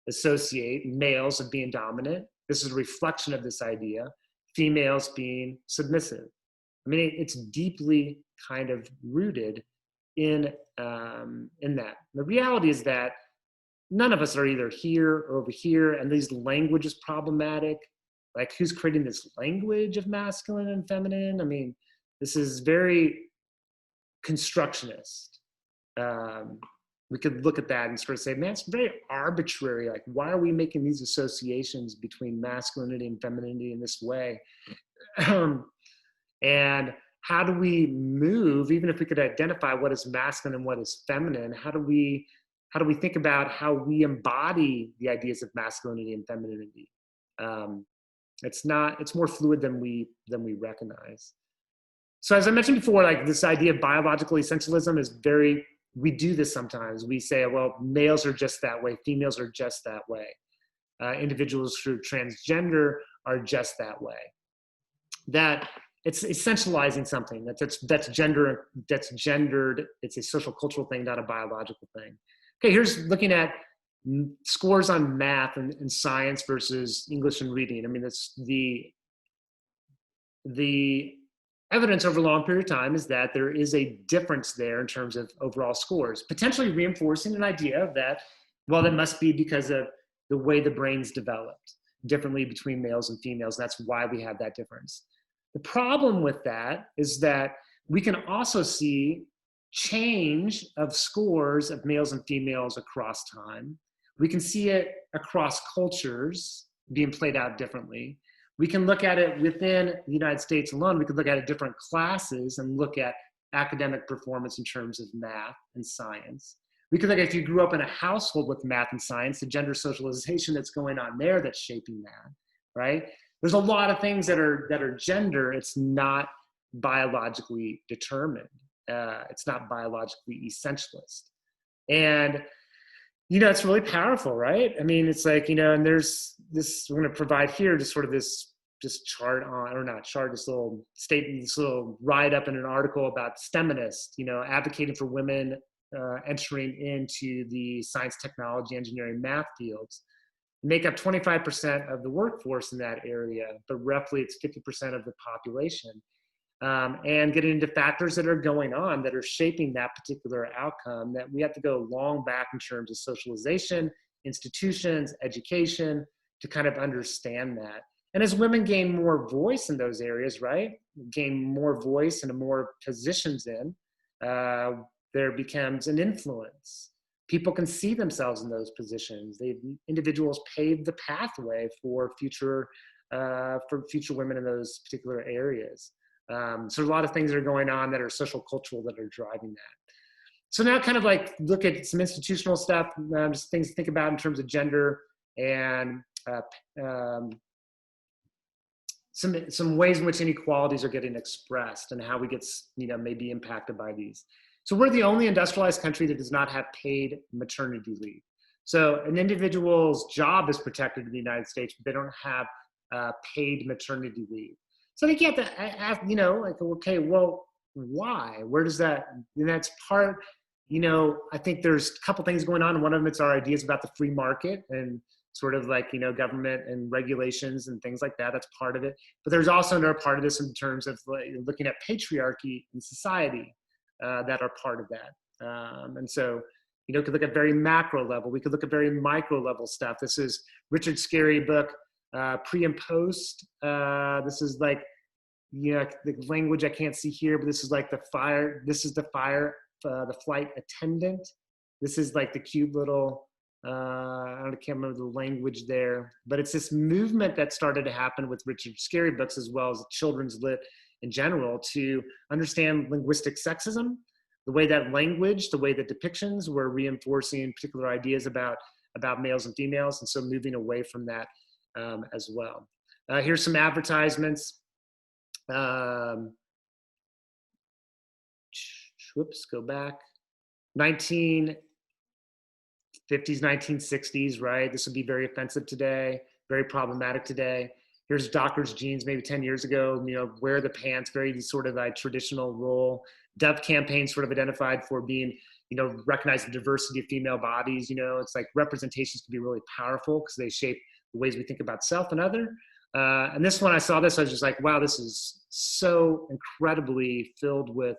S1: associate males as being dominant. This is a reflection of this idea, females being submissive. I mean, it's deeply kind of rooted in that. The reality is that none of us are either here or over here, and this language is problematic. Like, who's creating this language of masculine and feminine? I mean, this is very constructionist. We could look at that and sort of say, man, it's very arbitrary. Like, why are we making these associations between masculinity and femininity in this way? And how do we move, even if we could identify what is masculine and what is feminine, how do we think about how we embody the ideas of masculinity and femininity? It's more fluid than we recognize. So as I mentioned before, like this idea of biological essentialism is we do this sometimes. We say, well, males are just that way, females are just that way. Individuals who are transgender are just that way. That it's essentializing something that's gendered. It's a social cultural thing, not a biological thing. Okay, here's looking at scores on math and science versus English and reading. I mean, that's the evidence over a long period of time is that there is a difference there in terms of overall scores, potentially reinforcing an idea that, well, that must be because of the way the brain's developed differently between males and females. That's why we have that difference. The problem with that is that we can also see change of scores of males and females across time. We can see it across cultures being played out differently. We can look at it within the United States alone. We could look at it different classes and look at academic performance in terms of math and science. We could look at if you grew up in a household with math and science, the gender socialization that's going on there that's shaping that, right? There's a lot of things that are gender. It's not biologically determined. It's not biologically essentialist. And, you know, it's really powerful, right? I mean, it's like, you know, and there's this, we're going to provide here just sort of this chart on, or not chart, this little statement, this little write up in an article about STEMinists, you know, advocating for women entering into the science, technology, engineering, math fields. Make up 25% of the workforce in that area, but roughly it's 50% of the population. And getting into factors that are going on that are shaping that particular outcome, that we have to go long back in terms of socialization, institutions, education, to kind of understand that. And as women gain more voice in those areas, right, gain more voice and more positions in, there becomes an influence. People can see themselves in those positions. Individuals pave the pathway for future women in those particular areas. So there's a lot of things that are going on that are social cultural that are driving that. So now kind of like look at some institutional stuff, just things to think about in terms of gender and some ways in which inequalities are getting expressed and how we get, you know, maybe impacted by these. So we're the only industrialized country that does not have paid maternity leave. So an individual's job is protected in the United States, but they don't have paid maternity leave. So I think you have to ask, you know, like, okay, well, why? Where does that, and that's part, you know, I think there's a couple things going on. One of them, it's our ideas about the free market and sort of like, you know, government and regulations and things like that. That's part of it. But there's also another part of this in terms of like, looking at patriarchy in society that are part of that. And so, you know, we could look at very macro level. We could look at very micro level stuff. This is Richard Scarry book, Pre and Post. This is like, you know, the language I can't see here, but this is like the fire. This is the flight attendant. This is like the cute little, I can't remember the language there, but it's this movement that started to happen with Richard Scarry books as well as children's lit in general to understand linguistic sexism, the way that language, the way that depictions were reinforcing particular ideas about males and females, and so moving away from that as well. Here's some advertisements. Whoops, go back. 1950s, 1960s, right? This would be very offensive today, very problematic today. Here's Dockers jeans maybe 10 years ago, you know, wear the pants, very sort of a traditional role. Dove campaign sort of identified for being, you know, recognize the diversity of female bodies. You know, it's like representations can be really powerful because they shape the ways we think about self and other. And this one, I saw this, I was just like, wow, this is so incredibly filled with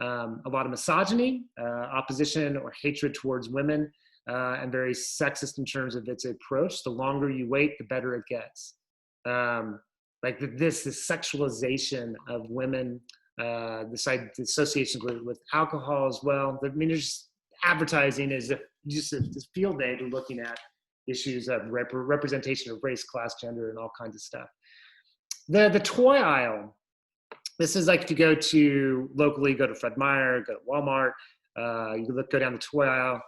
S1: a lot of misogyny, opposition or hatred towards women, and very sexist in terms of its approach. The longer you wait, the better it gets. Like this sexualization of women, this association with alcohol as well. I mean, there's advertising is just this field day to looking at issues of representation of race, class, gender, and all kinds of stuff. The toy aisle. This is like if you go to locally, go to Fred Meyer, go to Walmart, go down the toy aisle.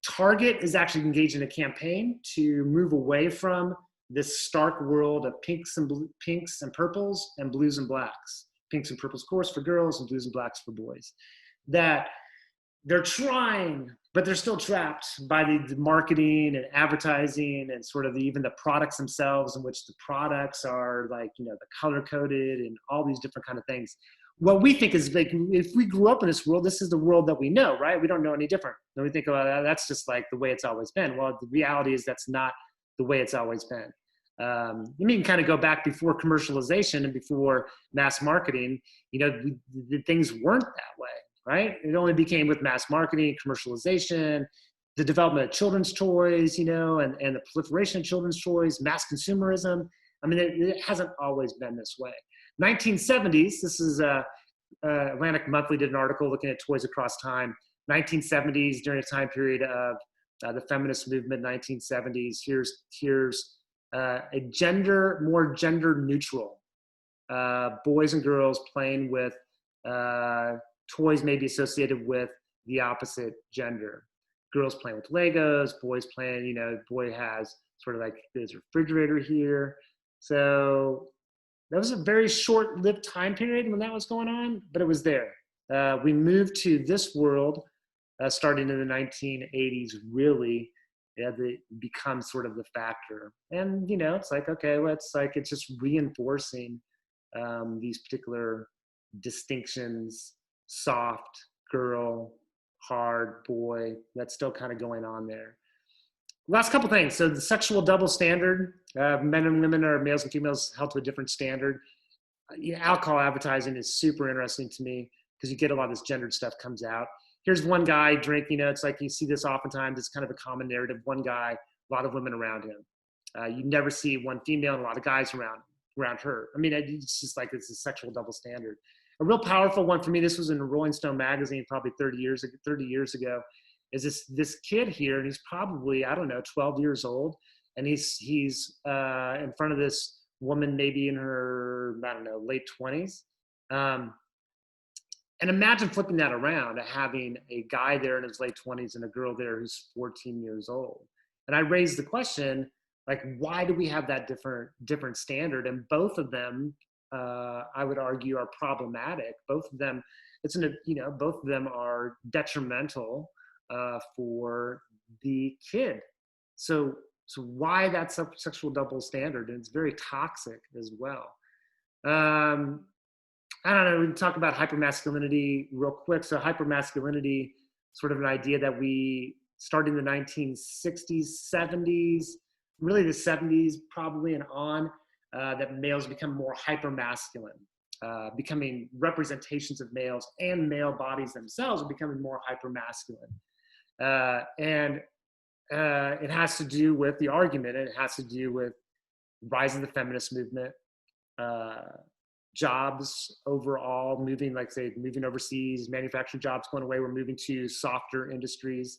S1: Target is actually engaged in a campaign to move away from this stark world of pinks and purples and blues and blacks. Pinks and purples, of course, for girls, and blues and blacks for boys. That they're trying, but they're still trapped by the marketing and advertising and sort of even the products themselves, in which the products are like, the color coded and all these different kind of things. What we think is like, if we grew up in this world, this is the world that we know, right? We don't know any different. And we think, oh, that's just like the way it's always been. Well, the reality is that's not the way it's always been. You can kind of go back before commercialization and before mass marketing, the things weren't that way, right? It only became with mass marketing, commercialization, the development of children's toys, and the proliferation of children's toys, mass consumerism. I mean, it hasn't always been this way. 1970s, this is Atlantic Monthly did an article looking at toys across time. 1970s, during a time period of the feminist movement, 1970s, here's a more gender neutral, boys and girls playing with toys maybe associated with the opposite gender. Girls playing with Legos, boys playing, boy has sort of like his refrigerator here. So that was a very short-lived time period when that was going on, but it was there. We moved to this world starting in the 1980s, really. It becomes sort of the factor. And, it's like, okay, well, it's just reinforcing these particular distinctions, soft, girl, hard, boy, that's still kind of going on there. Last couple things. So the sexual double standard, men and women or males and females held to a different standard. Alcohol advertising is super interesting to me because you get a lot of this gendered stuff comes out. Here's one guy drinking, it's like you see this oftentimes, it's kind of a common narrative. One guy, a lot of women around him. You never see one female and a lot of guys around her. I mean, it's just like it's a sexual double standard. A real powerful one for me, this was in a Rolling Stone magazine probably 30 years ago, is this kid here, and he's probably, 12 years old, and he's in front of this woman maybe in her, late 20s. And imagine flipping that around, having a guy there in his late 20s and a girl there who's 14 years old. And I raised the question, like, why do we have that different standard? And both of them, I would argue, are problematic. Both of them, both of them are detrimental for the kid. So why that sexual double standard? And it's very toxic as well. I don't know, we can talk about hypermasculinity real quick. So hypermasculinity, sort of an idea that we started in the 1960s, 70s, really the 70s probably and on, that males become more hypermasculine, becoming representations of males, and male bodies themselves are becoming more hypermasculine. And it has to do with the argument, and it has to do with rise of the feminist movement, jobs overall moving overseas, manufacturing jobs going away. We're moving to softer industries,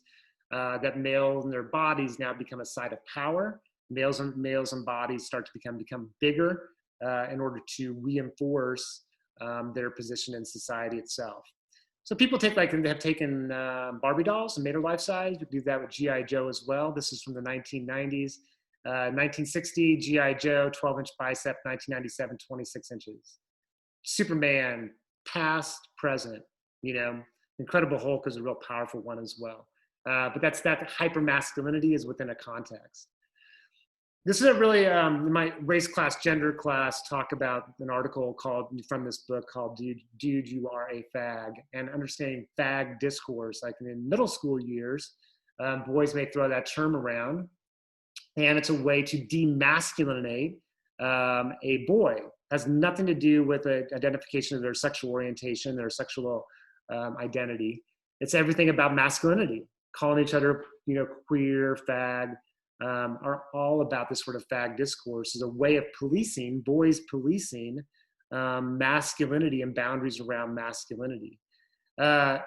S1: that males and their bodies now become a site of power. Males and bodies start to become bigger in order to reinforce their position in society itself. So people have taken Barbie dolls and made her life size. We do that with G.I. Joe as well. This is from the 1990s. 1960, G.I. Joe, 12-inch bicep, 1997, 26 inches. Superman, past, present, Incredible Hulk is a real powerful one as well. But that hypermasculinity is within a context. This is a really, my race class, gender class talk about an article from this book called Dude, You Are a Fag, and understanding fag discourse. Like in middle school years, boys may throw that term around, and it's a way to demasculinate a boy. It has nothing to do with the identification of their sexual orientation, their sexual identity. It's everything about masculinity. Calling each other, queer, fag, are all about this sort of fag discourse as a way of policing, boys policing masculinity and boundaries around masculinity. So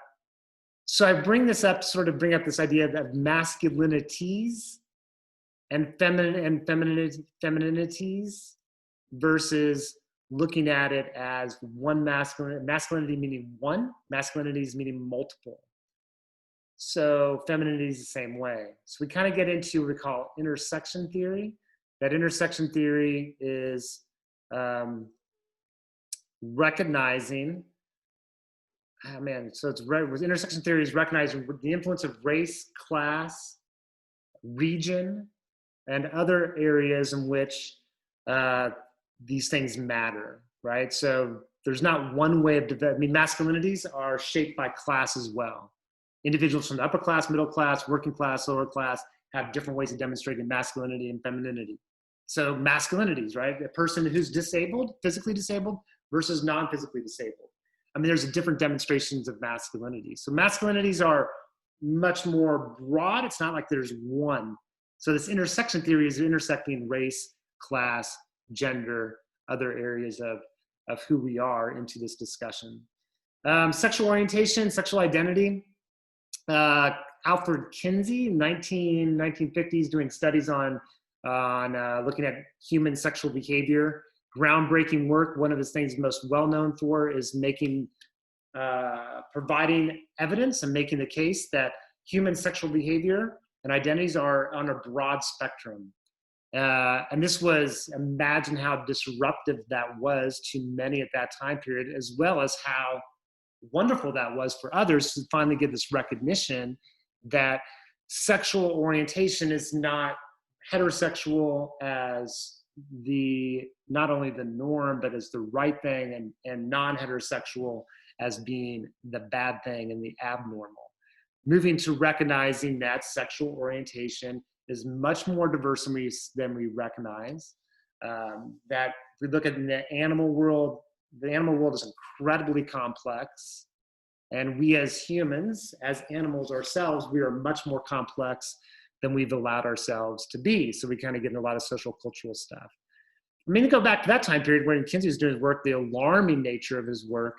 S1: I bring this up to sort of bring up this idea of masculinities and femininities versus looking at it as one masculinity meaning one, masculinities meaning multiple. So femininity is the same way. So we kind of get into what we call intersection theory. That intersection theory is recognizing, intersection theory is recognizing the influence of race, class, region, and other areas in which these things matter, right? So there's not one way of developing. Masculinities are shaped by class as well. Individuals from the upper class, middle class, working class, lower class have different ways of demonstrating masculinity and femininity. So masculinities, right? A person who's disabled, physically disabled, versus non-physically disabled. There's different demonstrations of masculinity. So masculinities are much more broad. It's not like there's one. So this intersection theory is intersecting race, class, gender, other areas of who we are into this discussion. Sexual orientation, sexual identity. Alfred Kinsey, 1950s, doing studies on looking at human sexual behavior. Groundbreaking work. One of his things most well known for is providing evidence and making the case that human sexual behavior and identities are on a broad spectrum. And this was, imagine how disruptive that was to many at that time period, as well as how wonderful that was for others to finally get this recognition that sexual orientation is not heterosexual as not only the norm, but as the right thing, and non-heterosexual as being the bad thing and the abnormal. Moving to recognizing that sexual orientation is much more diverse than we recognize. That if we look at the animal world is incredibly complex. And we as humans, as animals ourselves, we are much more complex than we've allowed ourselves to be. So we kind of get in a lot of social cultural stuff. To go back to that time period when Kinsey was doing his work, the alarming nature of his work,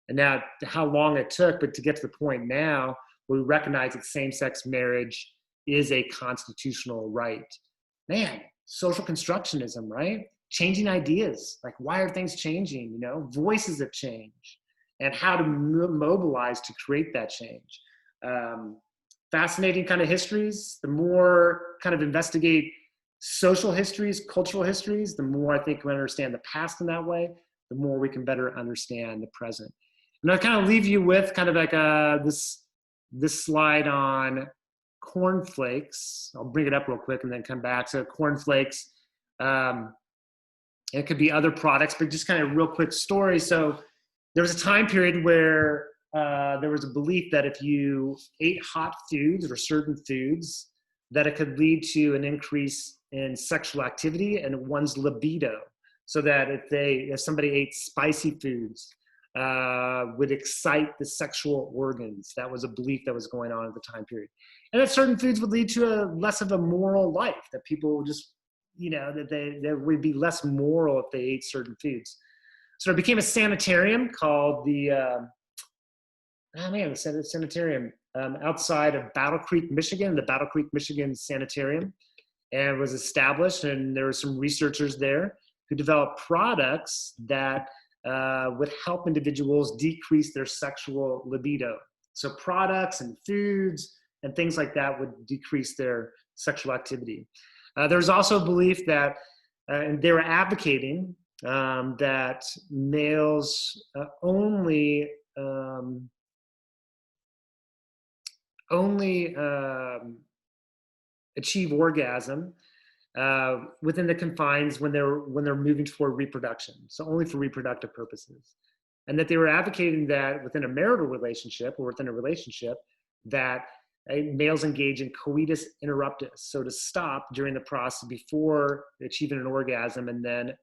S1: and now how long it took, but to get to the point now where we recognize that same-sex marriage is a constitutional right. Man, social constructionism, right? Changing ideas, like why are things changing? Voices have changed, and how to mobilize to create that change. Fascinating kind of histories. The more kind of investigate social histories, cultural histories, the more I think we understand the past in that way, the more we can better understand the present. And I kind of leave you with kind of like this slide on cornflakes. I'll bring it up real quick and then come back. So cornflakes, it could be other products, but just kind of real quick story. So there was a time period where there was a belief that if you ate hot foods or certain foods, that it could lead to an increase in sexual activity and one's libido. So that if somebody ate spicy foods, would excite the sexual organs. That was a belief that was going on at the time period. And that certain foods would lead to less of a moral life, that people just, that they would be less moral if they ate certain foods. So it became a sanitarium called the sanitarium outside of Battle Creek, Michigan, the Battle Creek, Michigan Sanitarium, and was established. And there were some researchers there who developed products that would help individuals decrease their sexual libido. So products and foods and things like that would decrease their sexual activity. There's also a belief that, and they were advocating that males only achieve orgasm within the confines when they're moving toward reproduction, so only for reproductive purposes, and that they were advocating that within a marital relationship or within a relationship that males engage in coitus interruptus, so to stop during the process before achieving an orgasm, and then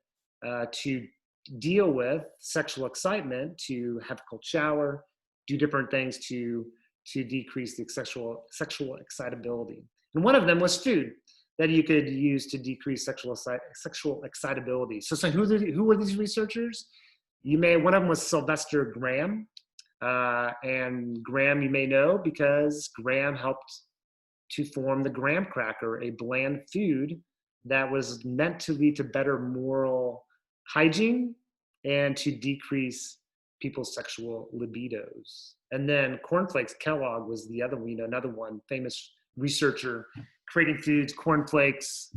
S1: to deal with sexual excitement, to have a cold shower, do different things to decrease the sexual excitability. And one of them was food that you could use to decrease sexual excitability. So who were these researchers? One of them was Sylvester Graham. And Graham, you may know, because Graham helped to form the graham cracker, a bland food that was meant to lead to better moral hygiene and to decrease people's sexual libidos. And then cornflakes, Kellogg was the other, another one, famous researcher creating foods, cornflakes,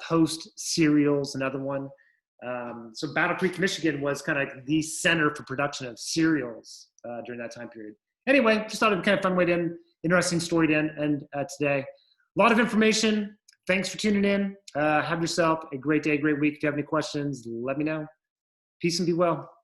S1: Post cereals, another one. So Battle Creek, Michigan was kind of like the center for production of cereals during that time period. Anyway, just thought it was kind of a fun way to end, interesting story to end today. A lot of information. Thanks for tuning in. Have yourself a great day, great week. If you have any questions, let me know. Peace and be well.